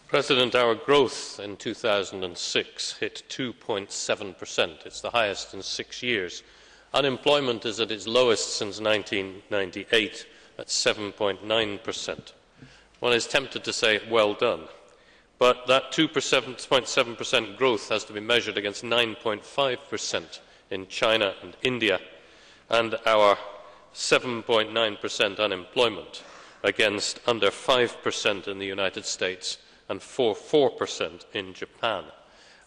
President, our growth in 2006 hit 2.7%. It's the highest in 6 years. Unemployment is at its lowest since 1998 at 7.9%. One is tempted to say, well done. But that 2.7% growth has to be measured against 9.5% in China and India, and our 7.9% unemployment against under 5% in the United States and 4% in Japan.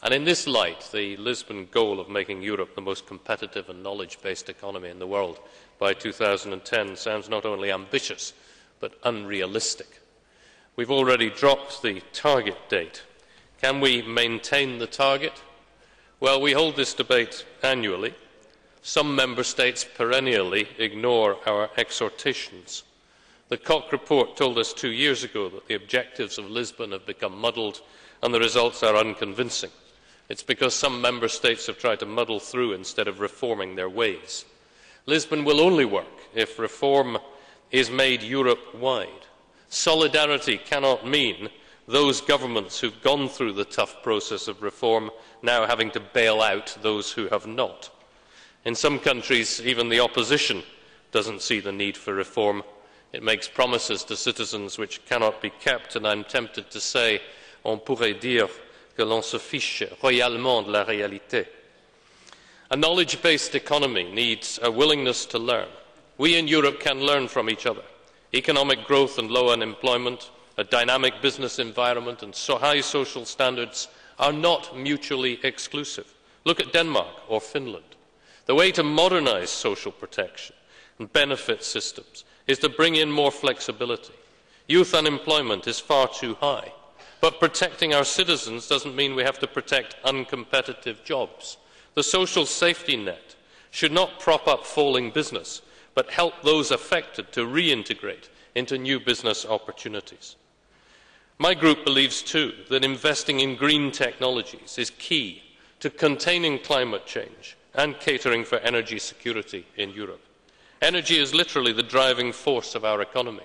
And in this light, the Lisbon goal of making Europe the most competitive and knowledge-based economy in the world by 2010 sounds not only ambitious, but unrealistic. We've already dropped the target date. Can we maintain the target? Well, we hold this debate annually. Some member states perennially ignore our exhortations. The Koch report told us 2 years ago that the objectives of Lisbon have become muddled and the results are unconvincing. It's because some member states have tried to muddle through instead of reforming their ways. Lisbon will only work if reform is made Europe-wide. Solidarity cannot mean those governments who've gone through the tough process of reform now having to bail out those who have not. In some countries, even the opposition doesn't see the need for reform. It makes promises to citizens which cannot be kept, and I'm tempted to say, on pourrait dire que l'on se fiche royalement de la réalité. A knowledge-based economy needs a willingness to learn. We in Europe can learn from each other. Economic growth and low unemployment, a dynamic business environment and high social standards are not mutually exclusive. Look at Denmark or Finland. The way to modernise social protection and benefit systems is to bring in more flexibility. Youth unemployment is far too high, but protecting our citizens doesn't mean we have to protect uncompetitive jobs. The social safety net should not prop up falling business, but help those affected to reintegrate into new business opportunities. My group believes too that investing in green technologies is key to containing climate change and catering for energy security in Europe. Energy is literally the driving force of our economy,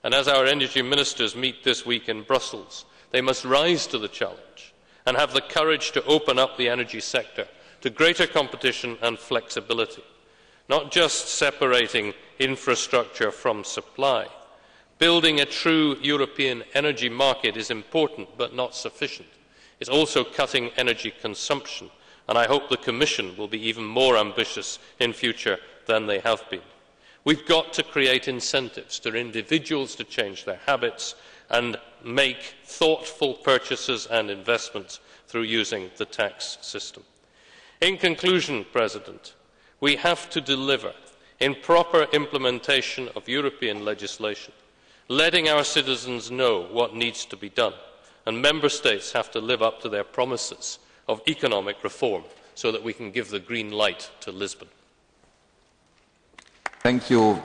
and as our energy ministers meet this week in Brussels, they must rise to the challenge and have the courage to open up the energy sector to greater competition and flexibility, not just separating infrastructure from supply. Building a true European energy market is important but not sufficient. It's also cutting energy consumption, and I hope the Commission will be even more ambitious in future than they have been. We've got to create incentives for individuals to change their habits and make thoughtful purchases and investments through using the tax system. In conclusion, President, we have to deliver in proper implementation of European legislation, letting our citizens know what needs to be done, and Member States have to live up to their promises of economic reform so that we can give the green light to Lisbon. Thank you.